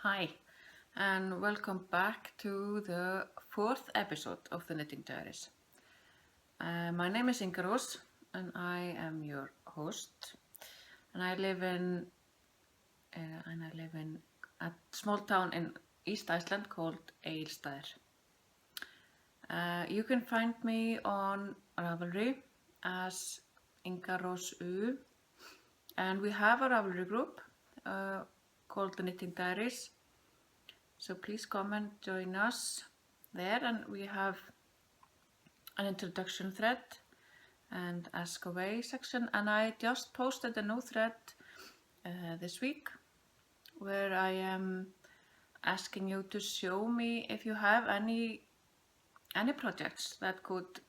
Hi, and welcome back to the fourth episode of the Knitting Diaries. My name is Ingarosu, and I am your host. And I live in a small town in East Iceland called Egilsstaðir. You can find me on Ravelry as ingarosu, and we have a Ravelry group called the Knitting Diaries. So please come and join us there, and we have an introduction thread and ask away section, and I just posted a new thread this week where I am asking you to show me if you have any projects that could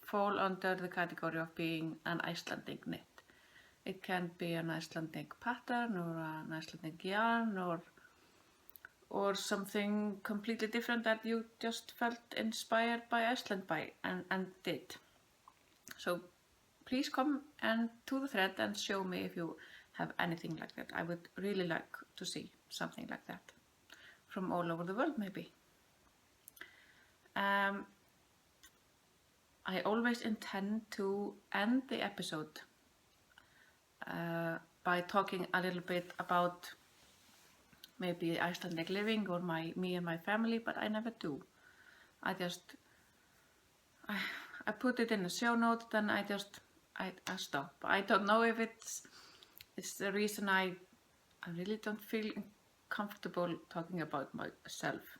fall under the category of being an Icelandic knit. It can be an Icelandic pattern or an Icelandic yarn or something completely different that you just felt inspired by Iceland by and did. So please come and to the thread and show me if you have anything like that. I would really like to see something like that from all over the world, maybe. I always intend to end the episode by talking a little bit about maybe Icelandic living or me and my family, but I never do. I put it in a show note, then I stop. I don't know if it's the reason I really don't feel comfortable talking about myself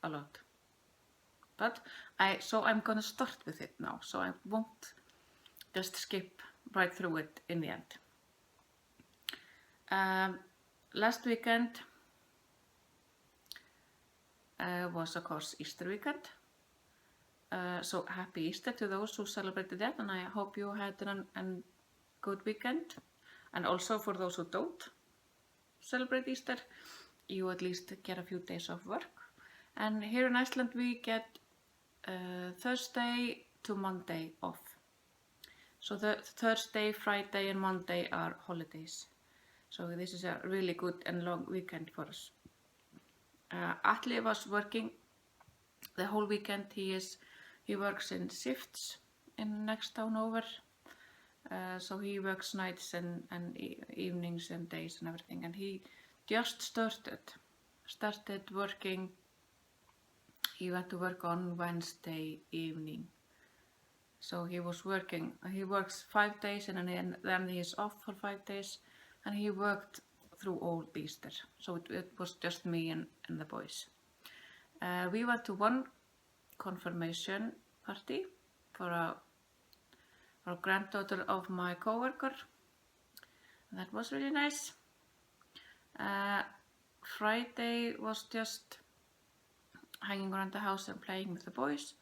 a lot. But so I'm gonna start with it now, so I won't just skip right through it in the end. Last weekend was of course Easter weekend, so happy Easter to those who celebrated that, and I hope you had a good weekend. And also for those who don't celebrate Easter, you at least get a few days of work. And here in Iceland we get Thursday to Monday off. So the Thursday, Friday and Monday are holidays. So this is a really good and long weekend for us. Atli was working the whole weekend. He works in shifts in next town over. So he works nights and evenings and days and everything. And he just started working. He went to work on Wednesday evening. So he was working. He works 5 days and then he is off for 5 days. And he worked through all Easter. So it was just me and the boys. We went to one confirmation party for a granddaughter of my coworker. That was really nice. Friday was just hanging around the house and playing with the boys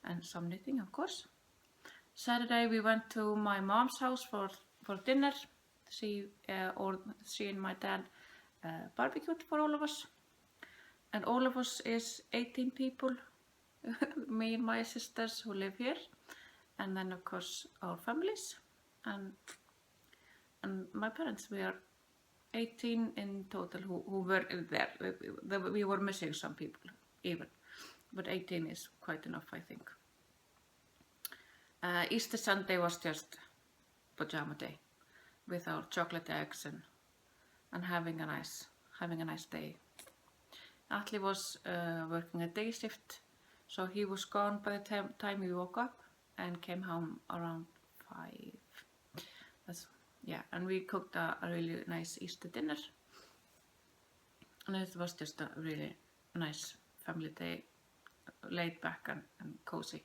and some knitting, of course. Saturday we went to my mom's house for dinner. She and my dad barbecued for all of us, and all of us is 18 people. Me and my sisters who live here, and then of course our families and my parents. We are 18 in total who were there. We were missing some people even, but 18 is quite enough, I think. Easter Sunday was just pajama day with our chocolate eggs and having a nice day. Atli was working a day shift, so he was gone by the time we woke up and came home around 5. And we cooked a really nice Easter dinner, and it was just a really nice family day, laid back and cozy.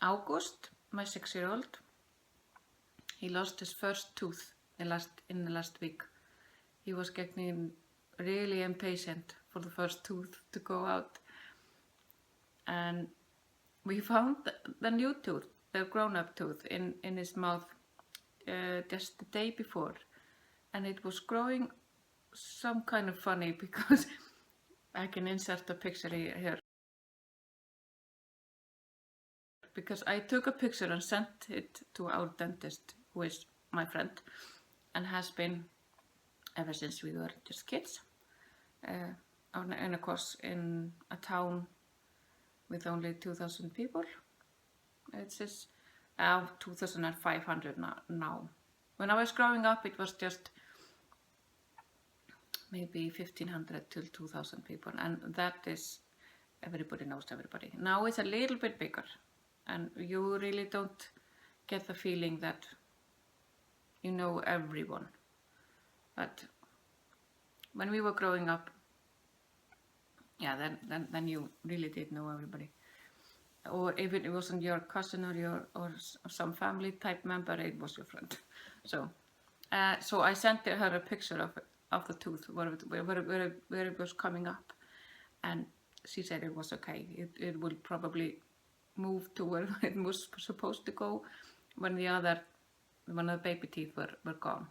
August, my 6-year-old, he lost his first tooth in the last week. He was getting really impatient for the first tooth to go out, and we found the new tooth, the grown-up tooth, in his mouth just the day before, and it was growing some kind of funny, because I can insert a picture here. Because I took a picture and sent it to our dentist, who is my friend, and has been ever since we were just kids. And of course, in a town with only 2,000 people, it's just 2,500 now. When I was growing up, it was just maybe 1,500 till 2,000 people, and that is everybody knows everybody. Now it's a little bit bigger, and you really don't get the feeling that you know everyone. But when we were growing up, yeah, then you really did know everybody. Or if it wasn't your cousin or some family type member, it was your friend. So I sent her a picture of the tooth where it was coming up, and she said it was okay. It will probably move to where it was supposed to go when the baby teeth were gone,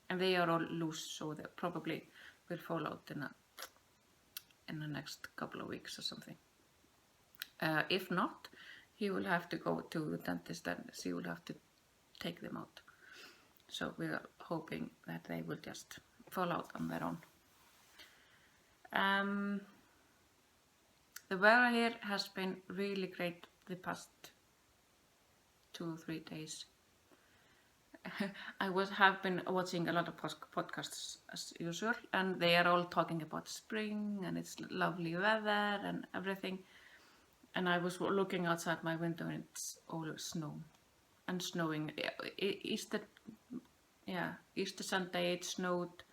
and they are all loose, so they probably will fall out in the next couple of weeks or something. If not, he will have to go to the dentist and she will have to take them out. So we are hoping that they will just fall out on their own. The weather here has been really great the past 2 or 3 days. I have been watching a lot of podcasts as usual, and they are all talking about spring and it's lovely weather and everything. And I was looking outside my window and it's all snow and snowing. Easter Sunday it snowed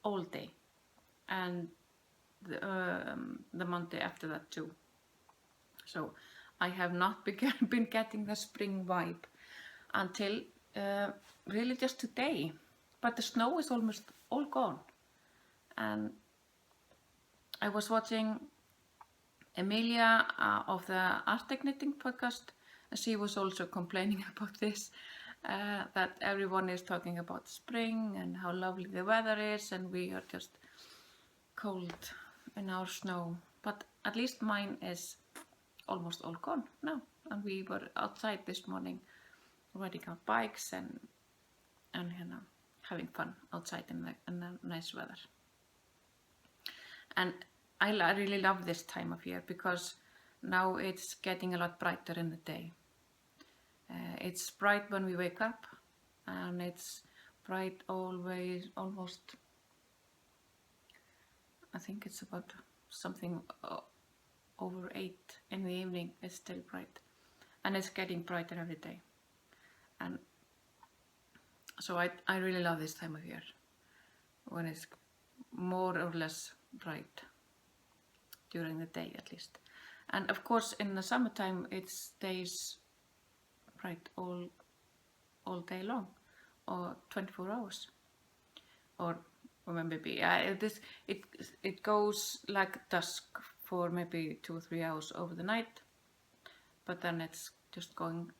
all day, and the Monday after that too. So I have not been getting the spring vibe until really just today. But the snow is almost all gone. And I was watching Emilia of the Arctic Knitting podcast, and she was also complaining about this, that everyone is talking about spring and how lovely the weather is, and we are just cold in our snow. But at least mine is almost all gone now, and we were outside this morning riding our bikes and having fun outside in the nice weather. And I really love this time of year because now it's getting a lot brighter in the day. It's bright when we wake up, and it's bright always, almost, I think it's about something over 8 in the evening. It's still bright, and it's getting brighter every day. And so I really love this time of year when it's more or less bright during the day at least. And of course in the summertime it stays bright all day long, or 24 hours, or maybe it goes like dusk for maybe 2 or 3 hours over the night, but then it's just going,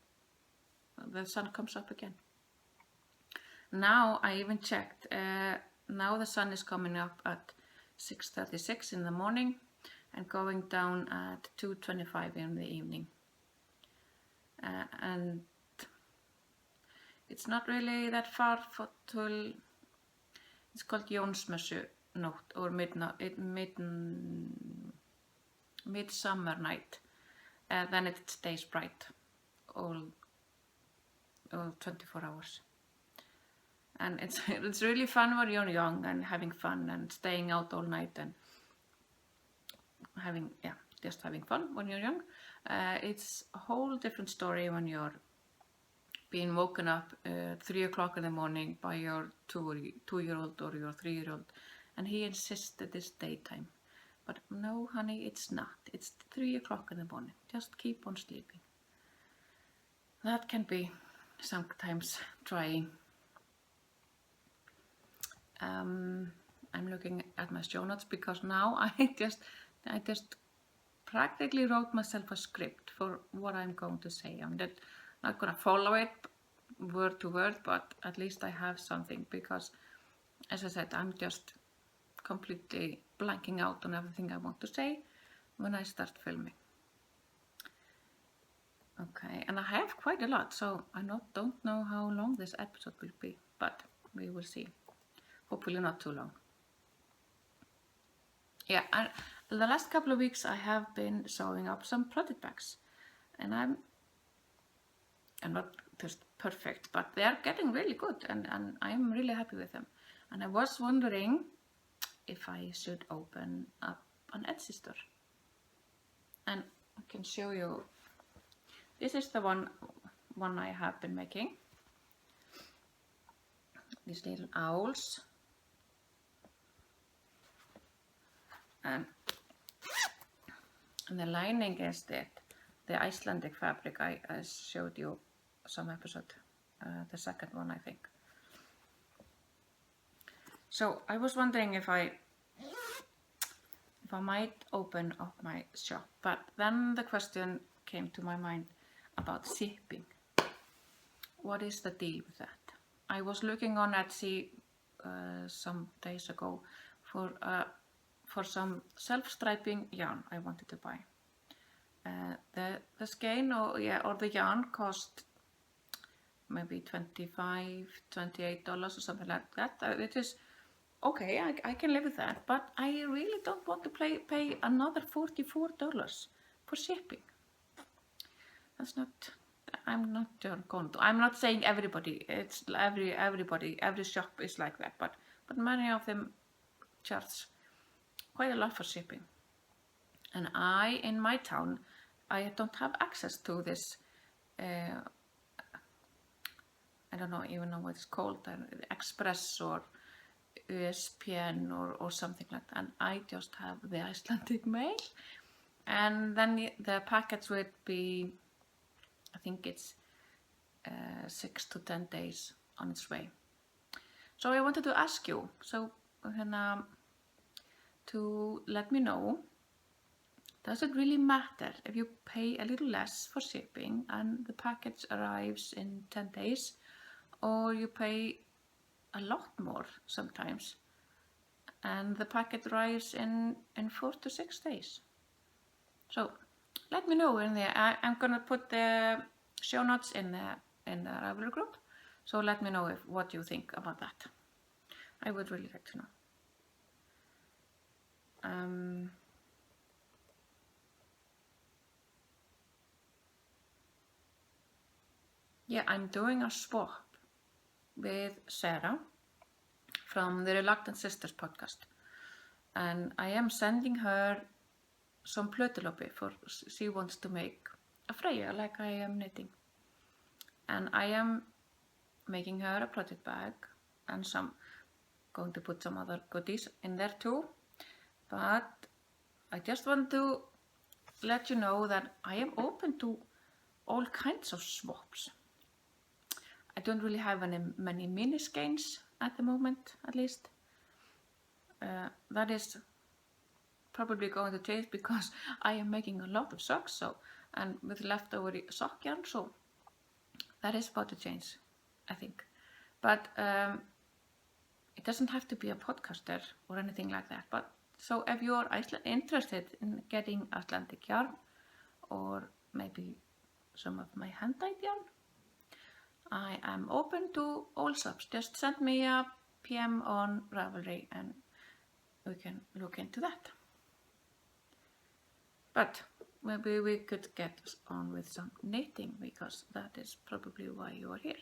the sun comes up again. Now I even checked, now the sun is coming up at 6:36 in the morning and going down at 2:25 in the evening. And it's not really that far till, it's called Jónsmessu nótt, or midsummer night. Then it stays bright all 24 hours. And it's really fun when you're young and having fun and staying out all night and having fun when you're young. It's a whole different story when you're being woken up 3 o'clock in the morning by your 2-year-old or your 3-year-old, and he insists that it's daytime. But no, honey, it's not. It's 3 o'clock in the morning. Just keep on sleeping. That can be sometimes trying. I'm looking at my show notes because now I just practically wrote myself a script for what I'm going to say. I'm not going to follow it word to word, but at least I have something, because as I said, I'm just completely blanking out on everything I want to say when I start filming. Okay, and I have quite a lot, so I don't know how long this episode will be, but we will see. Hopefully not too long. Yeah, and the last couple of weeks I have been sewing up some project bags, and I'm not just perfect, but they are getting really good, and I'm really happy with them. And I was wondering if I should open up an Etsy store, and I can show you. This is the one I have been making. These little owls, and the lining is the Icelandic fabric I showed you some episode, the second one I think. So I was wondering if I might open up my shop, but then the question came to my mind about shipping. What is the deal with that? I was looking on Etsy some days ago for some self-striping yarn I wanted to buy. The skein or the yarn cost maybe $25, $28 or something like that. It is okay, I can live with that, but I really don't want to pay another $44 for shipping. That's not. I'm not going to. I'm not saying everybody. It's every shop is like that, but many of them charge quite a lot for shipping. And in my town, I don't have access to this. I don't even know what it's called, Express or USPN or something like that. And I just have the Icelandic mail, and then the packets would be, I think it's 6 to 10 days on its way. So I wanted to ask you, to let me know, does it really matter if you pay a little less for shipping and the package arrives in 10 days, or you pay a lot more sometimes and the packet arrives in 4 to 6 days? So let me know in there. I'm gonna put the show notes in the Ravelry group, so let me know what you think about that. I would really like to know. Yeah, I'm doing a swap with Sarah from the Reluctant Sisters podcast, and I am sending her some plötulopi for she wants to make a Freyja like I am knitting, and I am making her a project bag and going to put some other goodies in there too. But I just want to let you know that I am open to all kinds of swaps. I don't really have many mini skeins at the moment, at least. That is probably going to change because I am making a lot of socks, and with leftover sock yarn, so that is about to change, I think. But it doesn't have to be a podcaster or anything like that. But so if you are interested in getting Icelandic yarn, or maybe some of my hand-dyed yarn, I am open to all subs. Just send me a PM on Ravelry and we can look into that. But maybe we could get on with some knitting, because that is probably why you are here.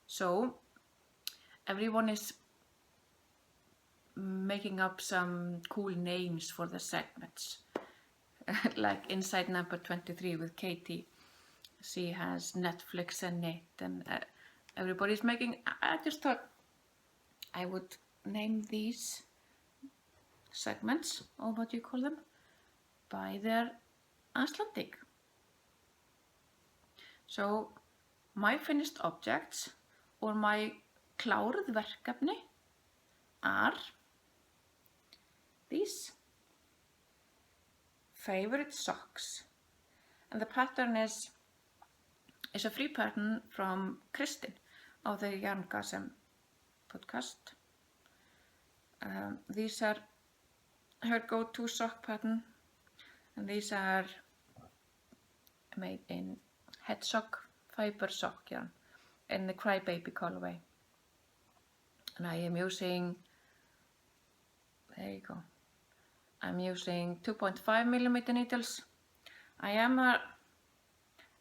So everyone is making up some cool names for the segments, like Inside Number 23 with Katie. She has Netflix and Knit, and everybody's making. I just thought I would name these segments, or what do you call them, by their Icelandic. So my finished objects, or my Kláruð verkefni, are these favorite socks, and the pattern is a free pattern from Kristin of the Yarngasm podcast. These are her go-to sock pattern, and these are made in Hedgehog fiber sock yarn in the Crybaby colorway. And I am using, there you go, I'm using 2.5mm needles. I am not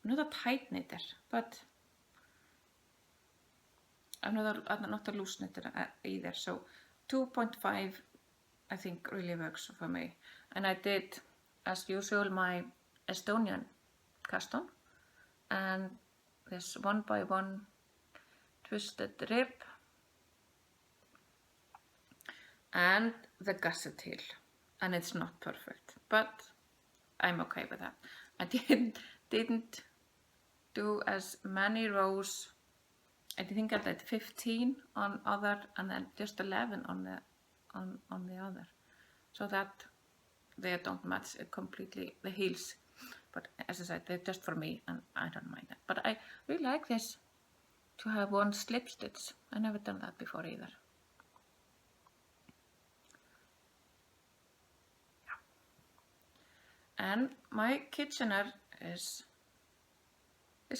a tight knitter, but I'm not a loose knitter either, so 2.5 I think really works for me. And I did, as usual, my Estonian cast on, and this 1x1 twisted rib and the gusset heel, and it's not perfect, but I'm okay with that. I didn't do as many rows. I think I did 15 on other and then just 11 on the other, so that they don't match completely the heels. But as I said, they're just for me, and I don't mind that. But I really like this to have one slip stitch. I never done that before either. And my Kitchener is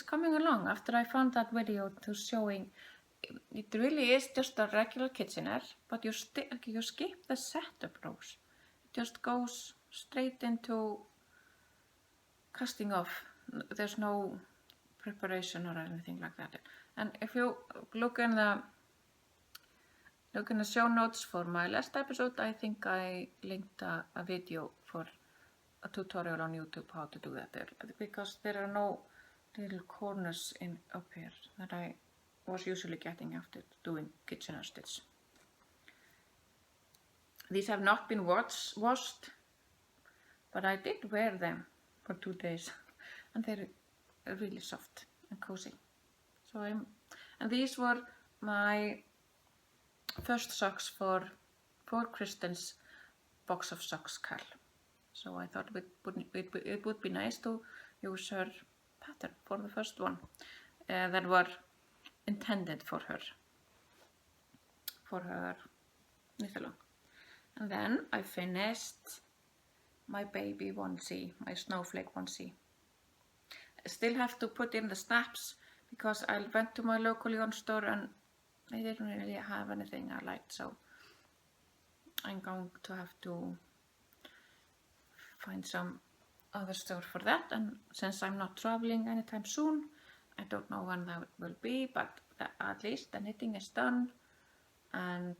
coming along after I found that video to showing. It really is just a regular Kitchener, but you skip the setup rows. It just goes straight into casting off. There's no preparation or anything like that. And if you look in the show notes for my last episode, I think I linked a video for a tutorial on YouTube how to do that there, because there are no little corners up here that I was usually getting after doing Kitchener stitch. These have not been washed, but I did wear them for 2 days, and they're really soft and cozy. So and these were my first socks for Kristin's box of socks KAL. So I thought it would be nice to use her pattern for the first one that were intended for her knit along. And then I finished my baby onesie, my Snowflake onesie. I still have to put in the snaps because I went to my local yarn store and they didn't really have anything I liked, so I'm going to have to find some other store for that. And since I'm not traveling anytime soon, I don't know when that will be, but at least the knitting is done and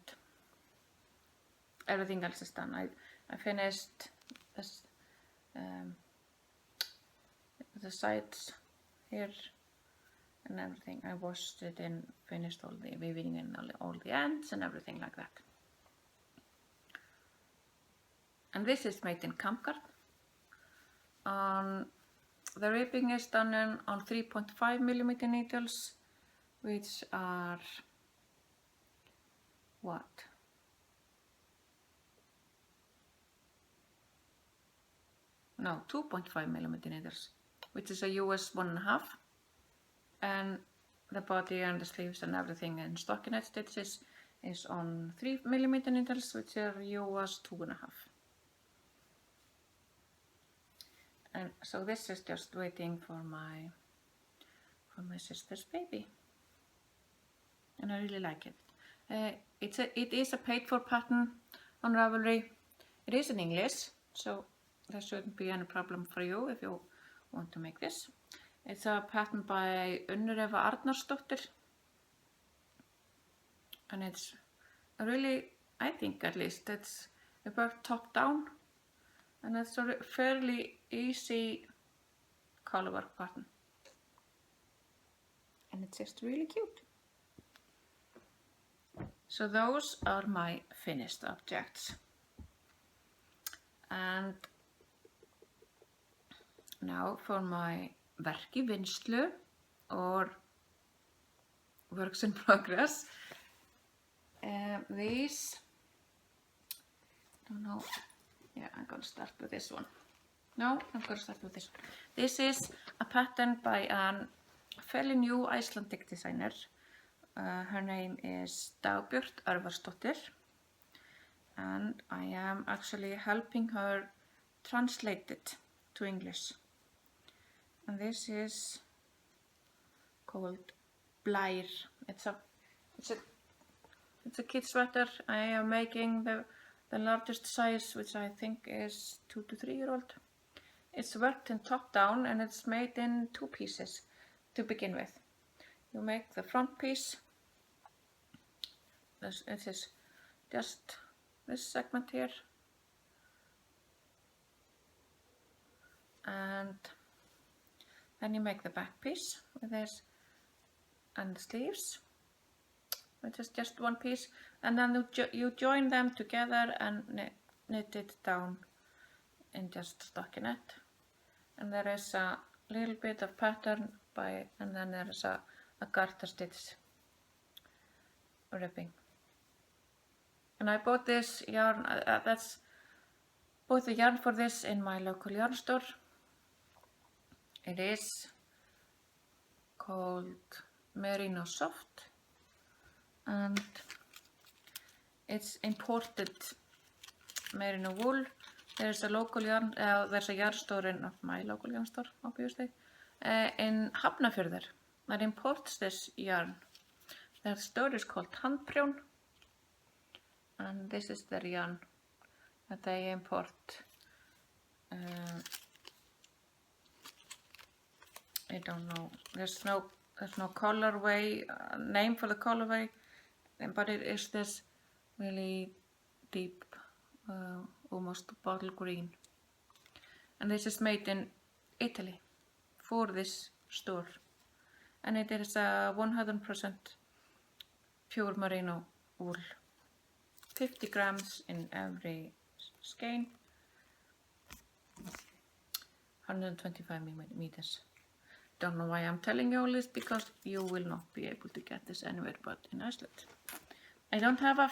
everything else is done. I finished this, the sides here and everything. I washed it and finished all the weaving and all the ends and everything like that. And this is made in kambgarn. The ribbing is done on 3.5mm needles, which are what? No, 2.5mm needles, which is a US 1.5, and the body and the sleeves and everything in stockinette stitches is on 3mm needles, which are US 2.5. And so this is just waiting for my sister's baby, and I really like it. It is a paid for pattern on Ravelry. It is in English, so there shouldn't be any problem for you if you want to make this. It's a pattern by Unnur Eva Arnarsdóttir, and it's a really, I think at least, it's worked top down, and it's a fairly easy colorwork pattern, and it's just really cute. So those are my finished objects, and now for my verki vinnslu, or works in progress. These, I don't know, yeah, I'm gonna start with this one. No, I'm gonna start with this one. This is a pattern by a fairly new Icelandic designer. Her name is Unnur Eva Arnarsdóttir, and I am actually helping her translate it to English. And this is called Blær. It's a It's a kid sweater. I am making the largest size, which I think is 2 to 3 year old. It's worked in top down and it's made in 2 pieces to begin with. You make the front piece. This is just this segment here. And then you make the back piece with this and the sleeves, which is just 1 piece. And then you join them together and knit it down in just stockinette. And there is a little bit of pattern and then there is a garter stitch ribbing. And I bought this yarn, bought the yarn for this in my local yarn store. It is called Merino Soft and it's imported merino wool. There's a local yarn, there's a yarn store not my local yarn store, obviously, in Hafnarfjörður that imports this yarn. Their store is called Handprjón, and this is their yarn that they import. I don't know. There's no colorway name for the colorway, but it is this really deep, almost bottle green. And this is made in Italy for this store, and it is a 100% pure merino wool. 50 grams in every skein. 125 millimeters. Don't know why I'm telling you all this, because you will not be able to get this anywhere but in Iceland. I don't have a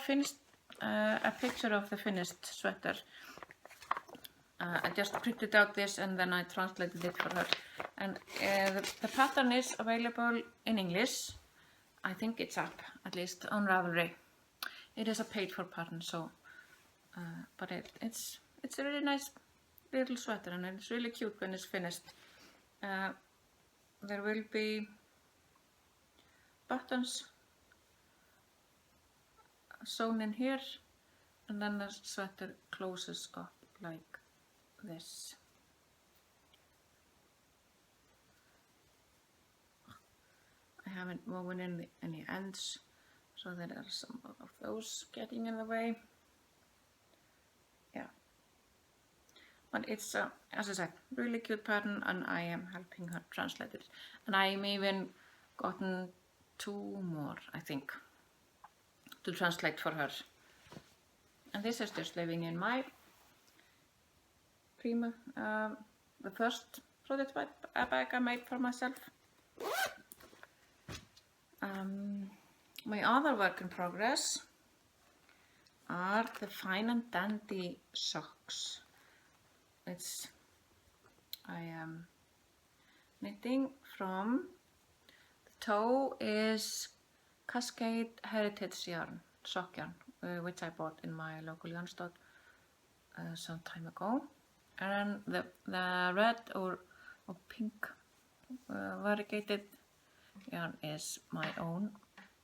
picture of the finished sweater. I just printed out this and then I translated it for her. And the pattern is available in English. I think it's up, at least on Ravelry. It is a paid-for pattern, so but it's a really nice little sweater and it's really cute when it's finished. There will be buttons sewn in here, and then the sweater closes up like this. I haven't woven in any ends, so there are some of those getting in the way. Yeah. But it's, as I said, really cute pattern, and I am helping her translate it. And I'm even gotten 2 more, I think, to translate for her. And this is just living in my Prima, the first project bag I made for myself. My other work in progress are the fine and dandy socks. I am knitting from, the toe is Cascade Heritage yarn, sock yarn, which I bought in my local yarn store some time ago. And the red or pink variegated yarn is my own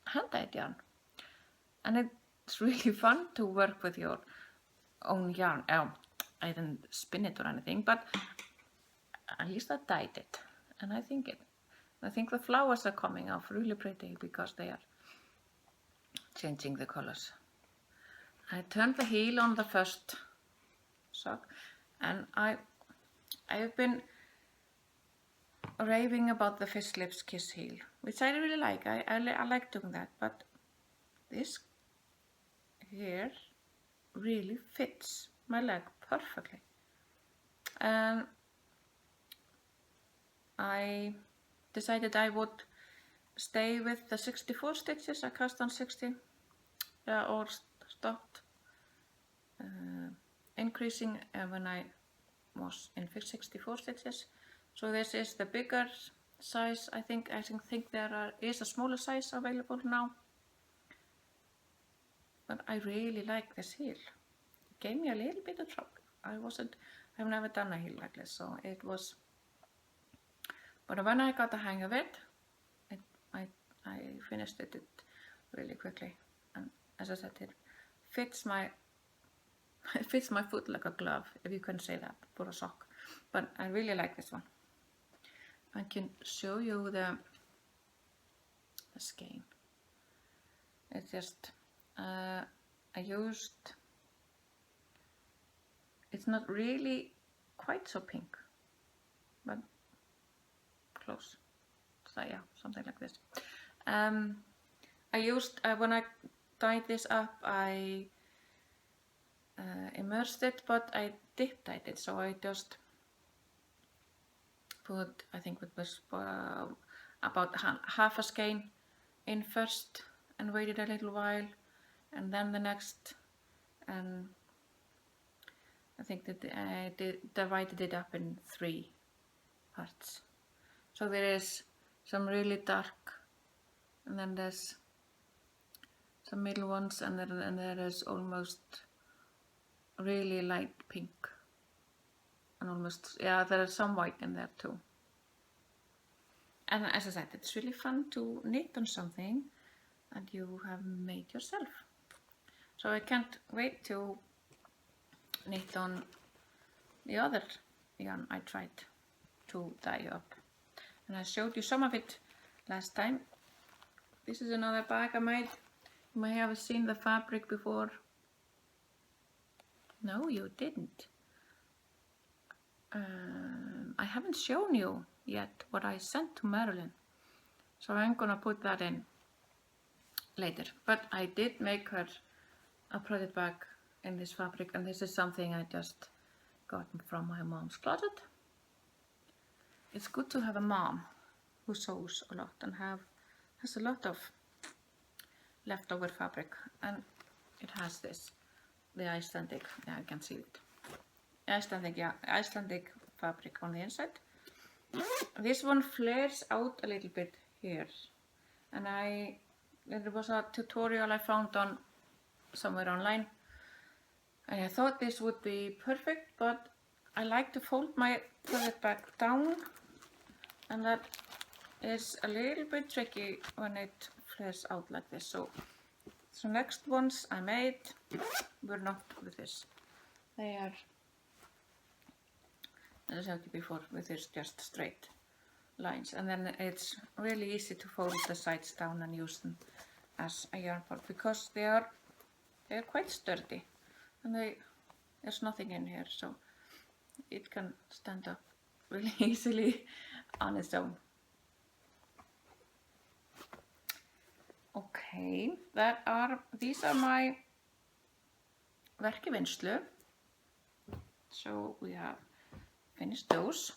hand-dyed yarn. And it's really fun to work with your own yarn. I didn't spin it or anything, but at least I dyed it, and I think the flowers are coming off really pretty because they are changing the colors. I turned the heel on the first sock, and I've been raving about the Fish Lips Kiss heel, which I really like. I like doing that, but this here really fits my leg perfectly. And I decided I would stay with the 64 stitches. I cast on 60 or stopped increasing when I was in 64 stitches. So this is the bigger size. I think there is a smaller size available now. But I really like this heel. It gave me a little bit of trouble. I've never done a heel like this, so it was. But when I got the hang of it, I finished it really quickly, and as I said, it fits my foot like a glove, if you can say that for a sock. But I really like this one. I can show you the skein. It's just I used. It's not really quite so pink, but close. So yeah, something like this. I used when I dyed this up, I immersed it, but I dip dyed it. So I just put, I think it was about half a skein in first and waited a little while, and then the next, and I think that I divided it up in 3 parts. So there is some really dark, and then there's some middle ones, and then there is almost really light pink, and almost, yeah, there is some white in there too. And as I said, it's really fun to knit on something that you have made yourself. So I can't wait to knit on the other yarn I tried to dye up. And I showed you some of it last time. This is another bag I made. You may have seen the fabric before. No, you didn't. I haven't shown you yet what I sent to Marilyn. So I'm gonna put that in later. But I did make her a project bag in this fabric, and this is something I just got from my mom's closet. It's good to have a mom who sews a lot and has a lot of leftover fabric, and it has this, the Icelandic, yeah, I can see it. Icelandic, yeah, Icelandic fabric on the inside. This one flares out a little bit here, and there was a tutorial I found on somewhere online, and I thought this would be perfect, but I like to fold my project bag down, and that is a little bit tricky when it flares out like this. So next ones I made were not with this. They are, as I said before, with this just straight lines, and then it's really easy to fold the sides down and use them as a yarn board, because they are quite sturdy, and there's nothing in here, so it can stand up really easily on its own. Okay, these are my verk vinnslu. So we have finished those.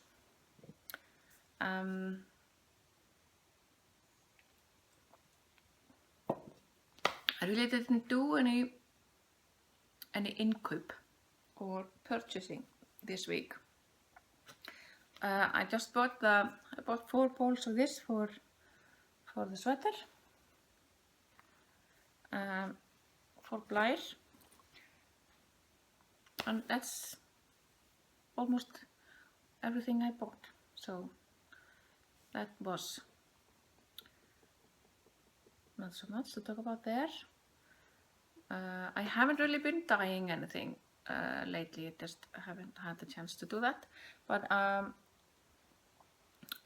I really didn't do any inköp or purchasing this week. I just bought 4 balls of this for the sweater, for Blair, and that's almost everything I bought. So that was not so much to talk about there. I haven't really been dyeing anything lately. I just haven't had the chance to do that. But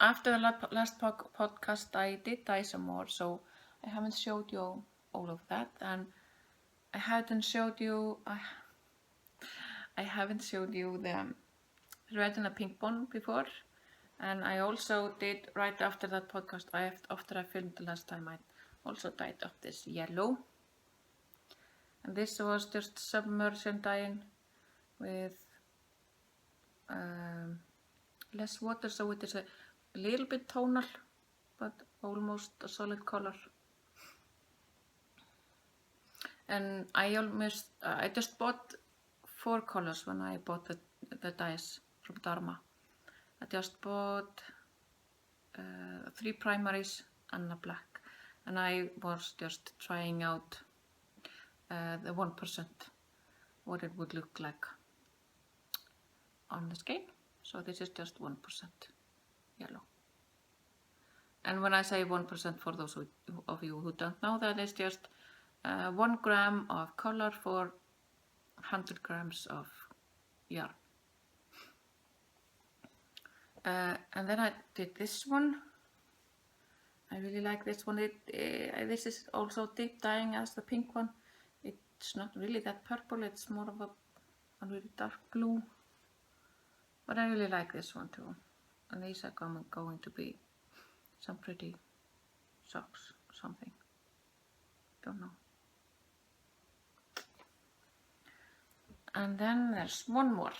after the last podcast, I did dye some more, so I haven't showed you all of that, and I haven't showed you the red and the pink one before. And I also did, right after that podcast, after I filmed the last time, I also dyed up this yellow. And this was just submersion dyeing with less water, so it is a little bit tonal, but almost a solid color. And I just bought 4 colors when I bought the dyes from Dharma. I just bought 3 primaries and a black, and I was just trying out the 1%, what it would look like on the skein. So this is just 1% yellow. And when I say 1%, for those of you who don't know, that is just 1 gram of color for 100 grams of yarn. And then I did this one. I really like this one. This is also deep dyeing as the pink one. It's not really that purple, it's more of a really dark blue. But I really like this one too. And these are going to be some pretty socks or something. Don't know. And then there's one more.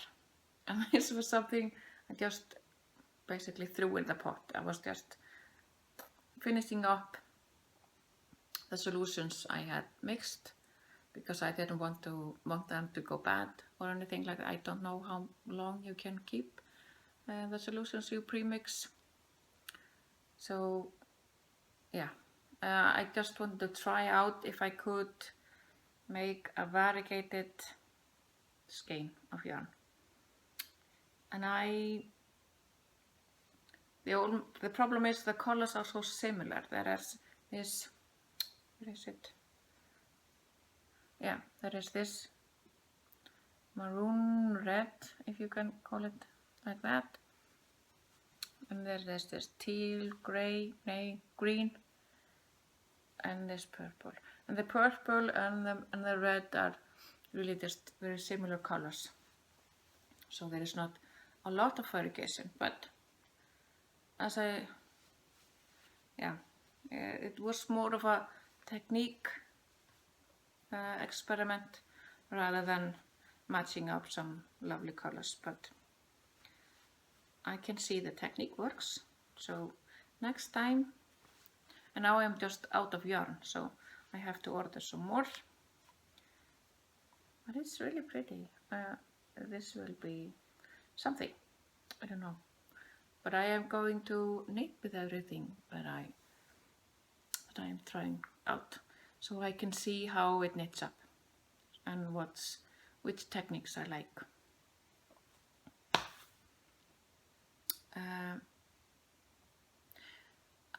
And this was something I just basically threw in the pot. I was just finishing up the solutions I had mixed because I didn't want them to go bad or anything like that. I don't know how long you can keep the solutions you pre-mix. So yeah, I just wanted to try out if I could make a variegated skein of yarn. And the problem is the colors are so similar. There is this, where is it? Yeah, there is this maroon red, if you can call it like that. And there's this teal, grey, green, and this purple. And the purple and the red are really just very similar colors. So there is not a lot of variegation, but it was more of a technique experiment rather than matching up some lovely colors, but I can see the technique works. So next time, and now I'm just out of yarn, so I have to order some more. But it's really pretty. This will be something, I don't know. But I am going to knit with everything that I am trying out, so I can see how it knits up and which techniques I like.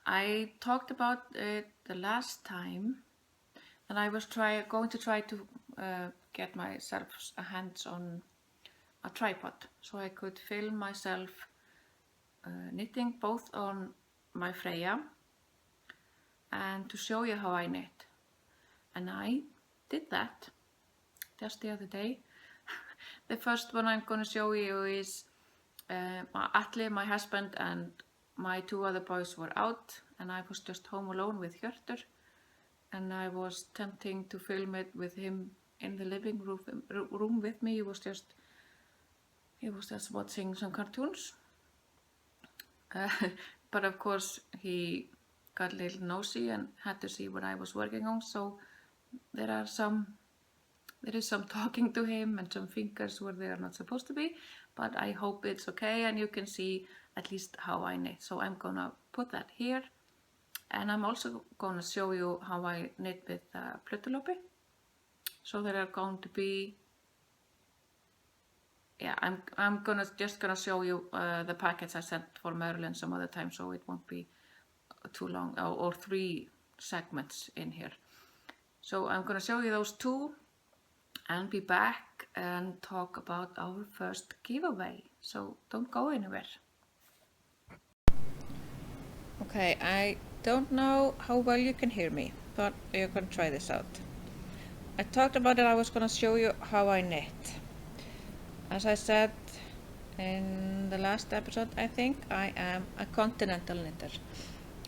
I talked about it the last time, and I was going to try to get myself a hands on a tripod, so I could film myself knitting both on my Freya and to show you how I knit. And I did that just the other day. The first one I'm going to show you is Atli, my husband, and my 2 other boys were out, and I was just home alone with Hjörtur, and I was tempting to film it with him in the living room with me. He was just watching some cartoons. But of course he got a little nosy and had to see what I was working on, so there is some talking to him and some fingers where they are not supposed to be, but I hope it's okay and you can see at least how I knit. So I'm gonna put that here, and I'm also gonna show you how I knit with plötulopi. So there are going to be, yeah, I'm just gonna show you the packets I sent for Maryland some other time, so it won't be too long, or 3 segments in here. So I'm gonna show you those 2 and be back and talk about our first giveaway. So don't go anywhere. Okay, I don't know how well you can hear me, but you're gonna try this out. I talked about it, I was gonna show you how I knit. As I said in the last episode, I think, I am a continental knitter.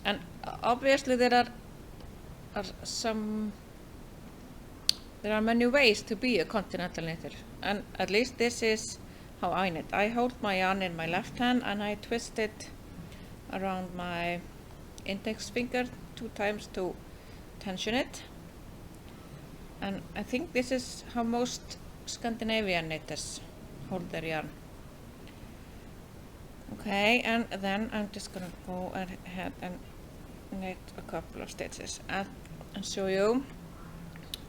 And obviously there are many ways to be a continental knitter. And at least this is how I knit. I hold my yarn in my left hand and I twist it around my index finger 2 times to tension it. And I think this is how most Scandinavian knitters hold their yarn. Okay, and then I'm just gonna go ahead and knit a couple of stitches and show you.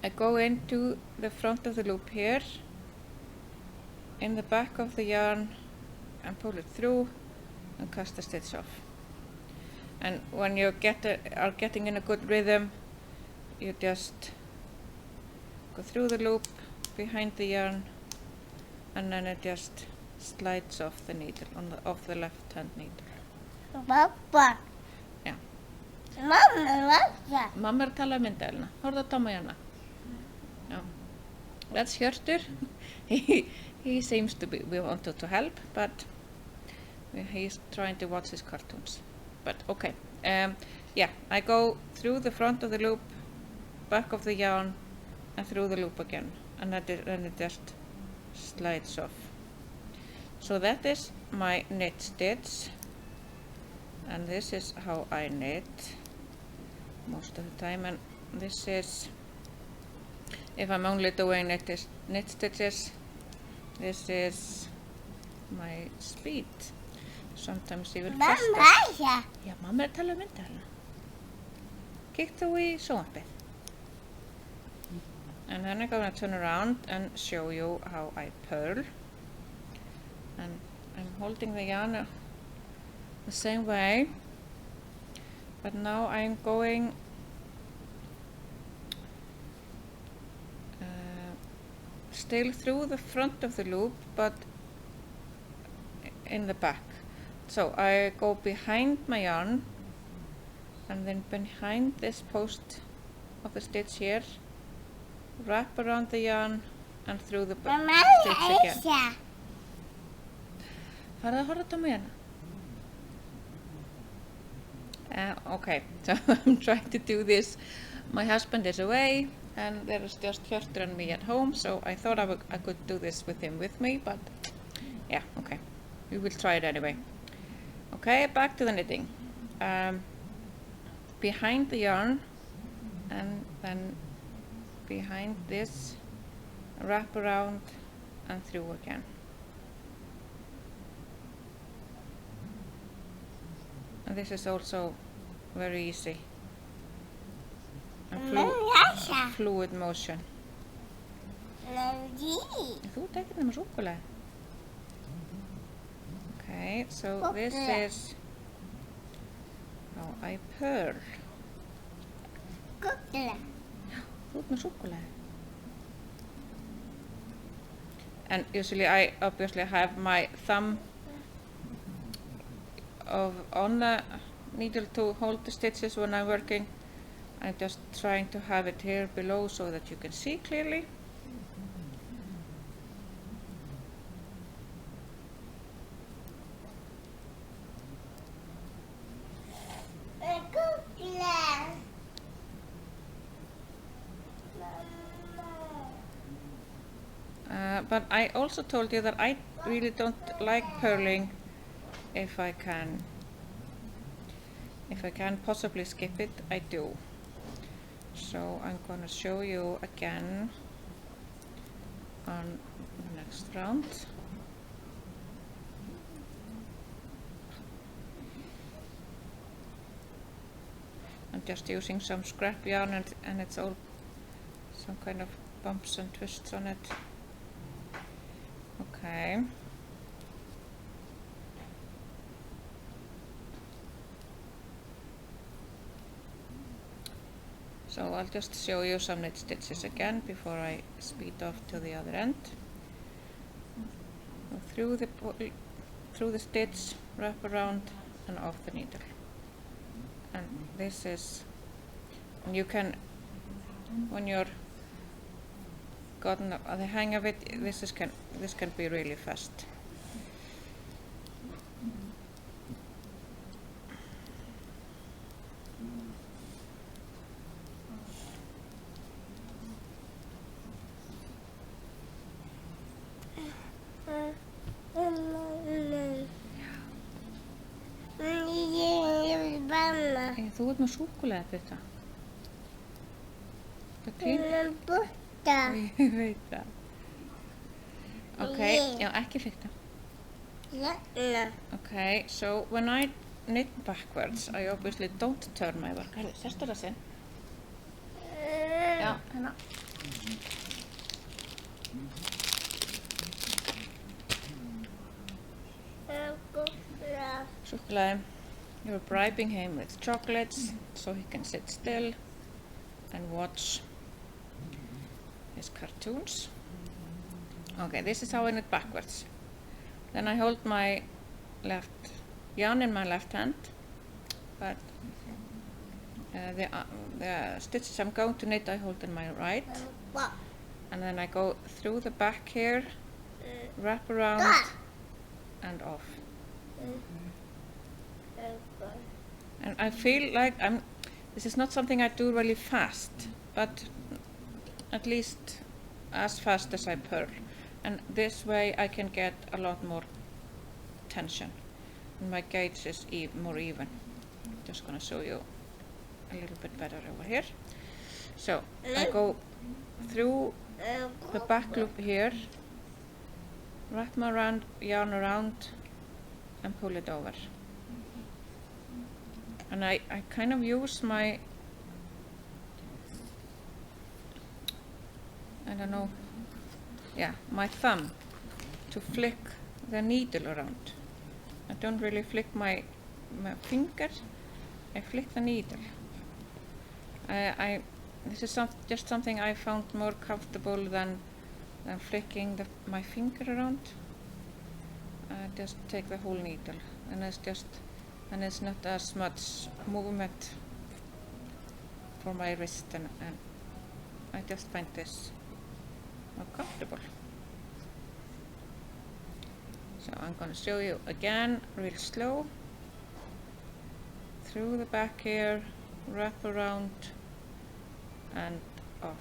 I go into the front of the loop here, in the back of the yarn, and pull it through and cast the stitch off. And when you are getting in a good rhythm, you just go through the loop, behind the yarn, and then it just slides off the needle, off the left hand needle. Pappa. Já. Mamma. Mamma að tala myndaðilina. Horfðu að Tomma hérna. Já. That's Hjörtur. He seems to be wanted to help, but he's trying to watch his cartoons. But okay. Yeah, I go through the front of the loop, back of the yarn, and through the loop again, and then it just slides off. So that is my knit stitch, and this is how I knit most of the time. And this is, if I'm only doing knit stitches, this is my speed. Sometimes even faster. Mamma. Já, mamma að tala myndaðilina. Kíkt þú í sjónvarpið. And then I'm going to turn around and show you how I purl. And I'm holding the yarn the same way, but now I'm going still through the front of the loop, but in the back. So I go behind my yarn, and then behind this post of the stitch here, wrap around the yarn and through the stitch again. Farðu að horfa á mig hérna? Okay, so I'm trying to do this. My husband is away, and there is just Hjörtur and me at home, so I thought I could do this with him with me, but yeah, okay. We will try it anyway. Okay, back to the knitting. Behind the yarn, and then behind this, wrap around and through again. And this is also very easy and fluid motion. Þú ert ekkert nema súkkulaði. Okay, so this is how I purl. Þú ert með súkkulaði. And usually I obviously have my thumb on the needle to hold the stitches when I'm working. I'm just trying to have it here below so that you can see clearly. But I also told you that I really don't like purling if I can possibly skip it, I do. So I'm gonna show you again on the next round. I'm just using some scrap yarn and it's all some kind of bumps and twists on it. Okay. So I'll just show you some knit stitches again before I speed off to the other end. Through the stitch, wrap around and off the needle. And this is, and you can, when you're gotten the hang of it, this can be really fast. Þú ert með súkkulaði þetta. Ég veit það. Okay, já, ekki fikta. Okay, so when I knit backwards, I obviously don't turn my work. Herðu, sestu það sinn. Já, hérna. Súkkulaði. You're bribing him with chocolates so he can sit still and watch his cartoons. Okay, this is how I knit backwards. Then I hold my left yarn in my left hand, but the stitches I'm going to knit I hold in my right, and then I go through the back here, wrap around and off. And I feel like this is not something I do really fast, but at least as fast as I purl. And this way I can get a lot more tension. And my gauge is more even. Just gonna show you a little bit better over here. So I go through the back loop here, wrap my yarn around and pull it over. And I kind of use my, my thumb to flick the needle around. I don't really flick my finger, I flick the needle. This is just something I found more comfortable than flicking my finger around. I just take the whole needle, and it's not as much movement for my wrist, and I just find this more comfortable. So I'm going to show you again real slow. Through the back here, wrap around and off.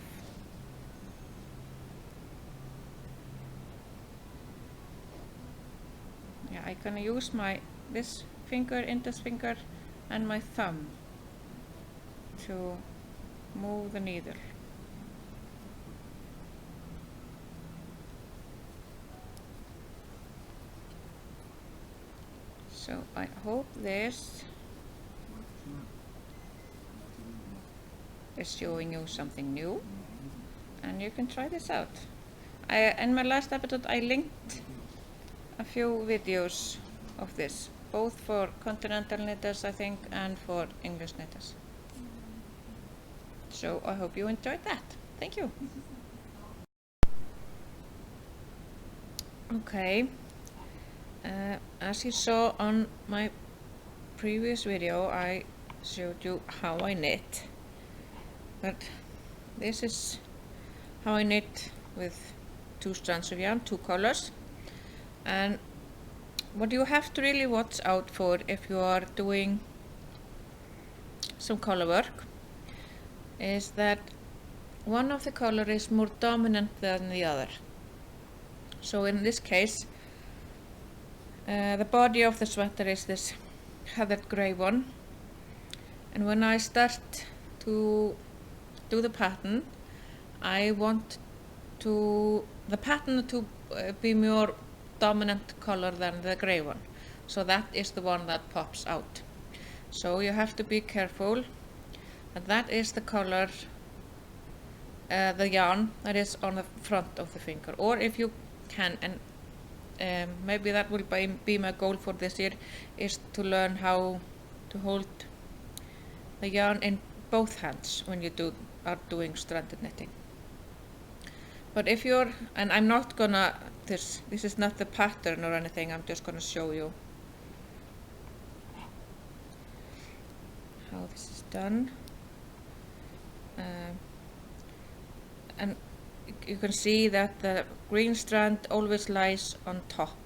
Yeah, I'm going to use this finger, index finger, and my thumb to move the needle. So I hope this is showing you something new, and you can try this out. In my last episode I linked a few videos of this, both for continental knitters I think and for English knitters. So I hope you enjoyed that. Thank you. Okay, as you saw on my previous video, I showed you how I knit, but this is how I knit with 2 strands of yarn, 2 colors. And what you have to really watch out for if you are doing some color work is that one of the color is more dominant than the other. So in this case, the body of the sweater is this heathered grey one, and when I start to do the pattern, I want the pattern to be more dominant color than the grey one, so that is the one that pops out. So you have to be careful that is the color, the yarn that is on the front of the finger, or if you can, and maybe that will be my goal for this year, is to learn how to hold the yarn in both hands when you are doing stranded knitting. But if you're, and I'm not gonna, this is not the pattern or anything, I'm just gonna show you how this is done. And you can see that the green strand always lies on top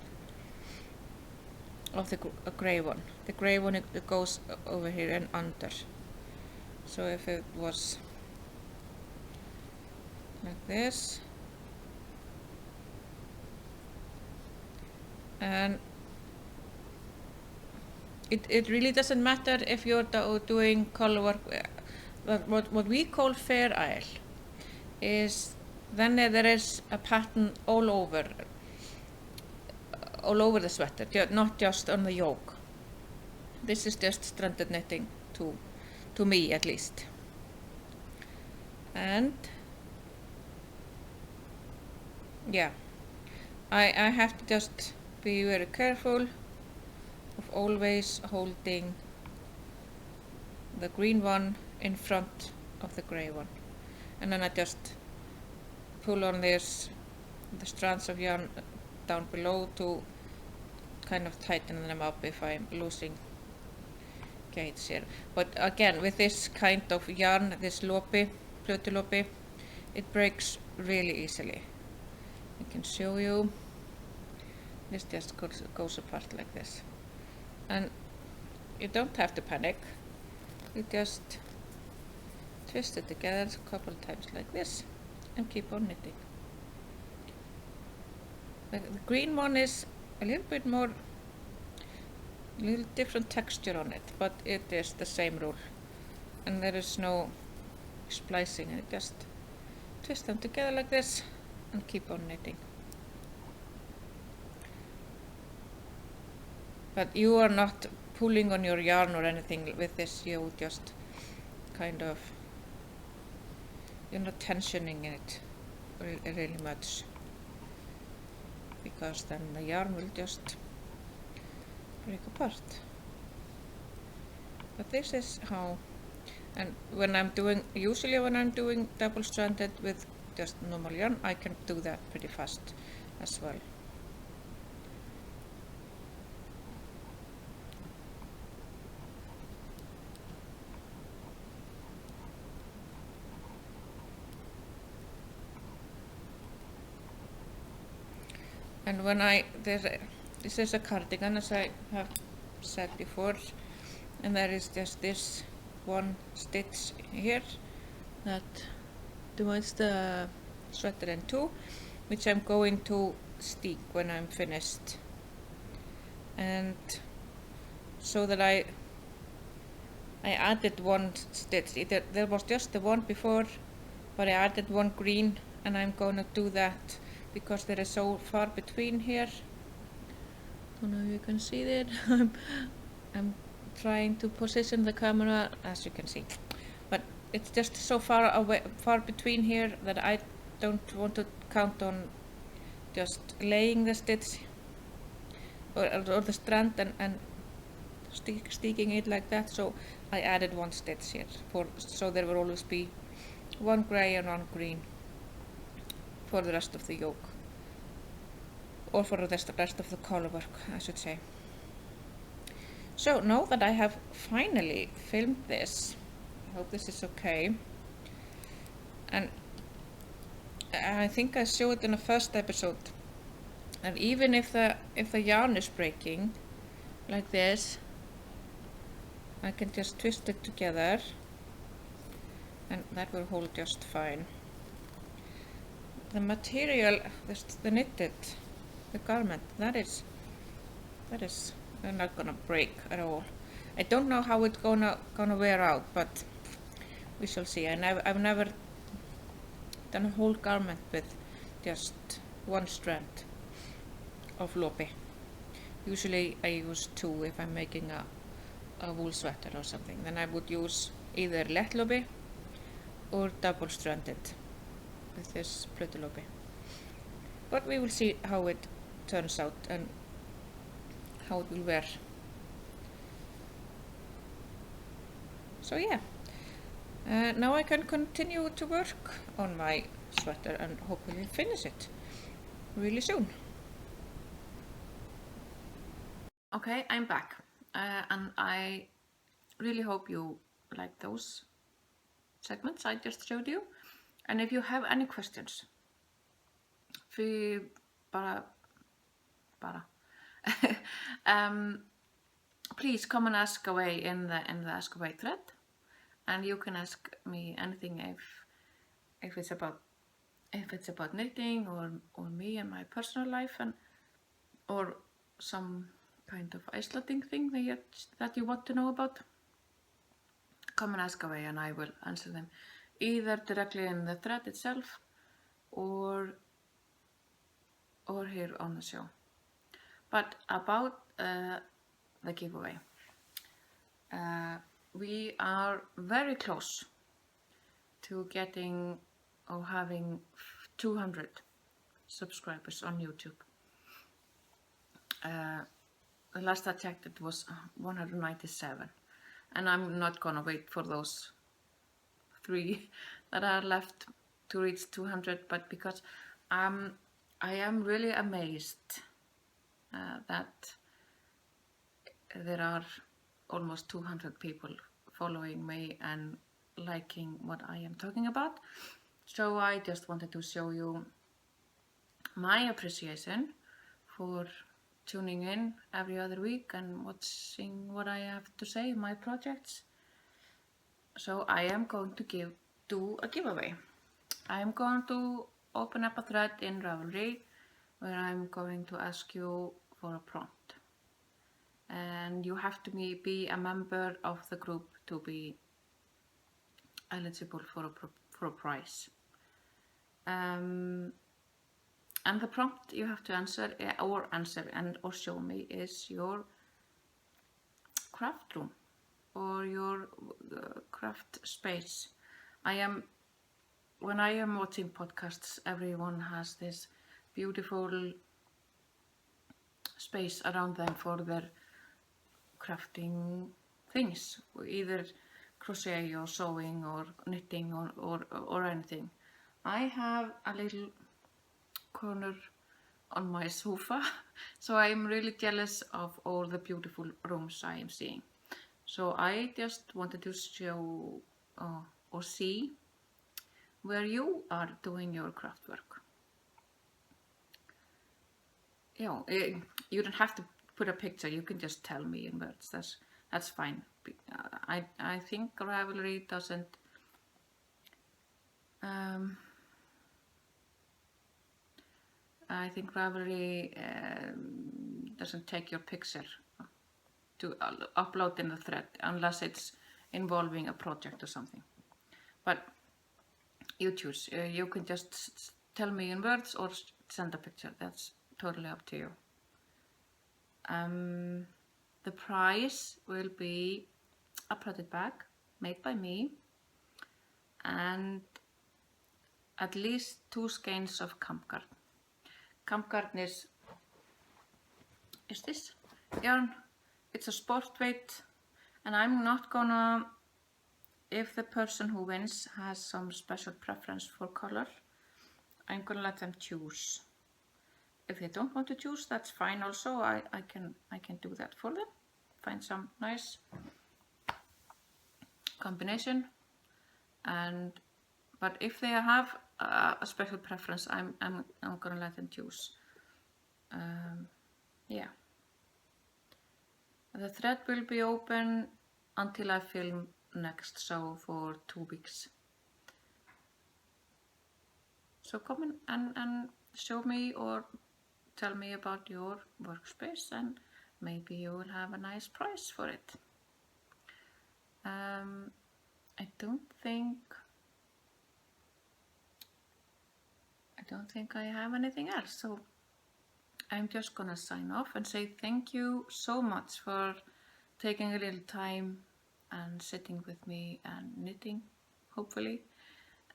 of the grey one. The grey one, it goes over here and under. So if it was like this, and it really doesn't matter if you're doing color work. What we call fair isle is then there is a pattern all over the sweater, not just on the yoke. This is just stranded knitting to me at least. And yeah, I have to just be very careful of always holding the green one in front of the grey one, and then I just pull on the strands of yarn down below to kind of tighten them up if I'm losing gauge here. But again, with this kind of yarn, this lopi, plötulopi, it breaks really easily. I can show you. This just goes apart like this. And you don't have to panic. You just twist it together a couple of times like this and keep on knitting. The green one is a little bit more, a little different texture on it, but it is the same rule. And there is no splicing, and just twist them together like this and keep on knitting. But you are not pulling on your yarn or anything with this, you just kind of, you're not tensioning it really much, because then the yarn will just break apart. But this is how, and usually when I'm doing double-stranded with just normal yarn, I can do that pretty fast as well. And when this is a cardigan, as I have said before, and there is just this one stitch here that divides the sweater in two, which I'm going to stick when I'm finished. And so that I added one stitch. There was just the one before, but I added one green, and I'm going to do that because there is so far between here. Don't know if you can see that. I'm trying to position the camera, as you can see, but it's just so far between here that I don't want to count on just laying the stitch or the strand and sticking it like that. So I added one stitch here so there will always be one grey and one green for the rest of the yoke, or for the rest of the colorwork, I should say. So now that I have finally filmed this, I hope this is okay, and I think I showed it in the first episode, and even if the yarn is breaking like this, I can just twist it together and that will hold just fine. The material, the knitted, the garment, that is not gonna break at all. I don't know how it's gonna wear out, but we shall see. I've never done a whole garment with just one strand of lopi. Usually I use two if I'm making a wool sweater or something. Then I would use either let lopi or double stranded with this pretty lopi. But we will see how it turns out and how it will wear. So yeah, now I can continue to work on my sweater and hopefully finish it really soon. Okay, I'm back, and I really hope you like those segments I just showed you. And if you have any questions, please come and ask away in the ask away thread, and you can ask me anything if it's about knitting or me and my personal life, or some kind of Icelandic thing that you want to know about. Come and ask away and I will answer them either directly in the thread itself or here on the show. But about the giveaway, we are very close to getting or having 200 subscribers on YouTube. The last I checked it was 197, and I'm not gonna wait for those 3 that are left to reach 200, but because I am really amazed that there are almost 200 people following me and liking what I am talking about. So I just wanted to show you my appreciation for tuning in every other week and watching what I have to say in my projects. So I am going to do a giveaway. I am going to open up a thread in Ravelry where I'm going to ask you for a prompt. And you have to be a member of the group to be eligible for a prize. And the prompt you have to answer or show me is your craft room or your craft space. When I am watching podcasts, everyone has this beautiful space around them for their crafting things, either crochet or sewing or knitting or anything. I have a little corner on my sofa, so I'm really jealous of all the beautiful rooms I am seeing. So I just wanted to show or see where you are doing your craft work. You don't have to put a picture, you can just tell me in words, that's fine. I think Ravelry doesn't doesn't take your picture to upload in the thread unless it's involving a project or something. But you choose. You can just tell me in words or send a picture. That's totally up to you. The prize will be a project bag made by me and at least 2 skeins of kambgarn. Kambgarn is this yarn. It's a sport weight, and I'm not gonna, if the person who wins has some special preference for color, I'm gonna let them choose. If they don't want to choose, that's fine also. I can do that for them. Find some nice combination. But if they have a special preference, I'm gonna let them choose. Yeah. The thread will be open until I film next, so for 2 weeks. So come in and show me or tell me about your workspace, and maybe you will have a nice prize for it. I don't think I have anything else, so I'm just gonna sign off and say thank you so much for taking a little time and sitting with me and knitting, hopefully,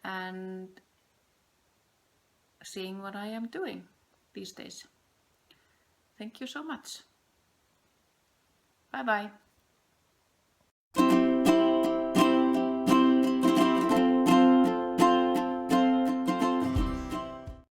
and seeing what I am doing these days. Thank you so much. Bye bye.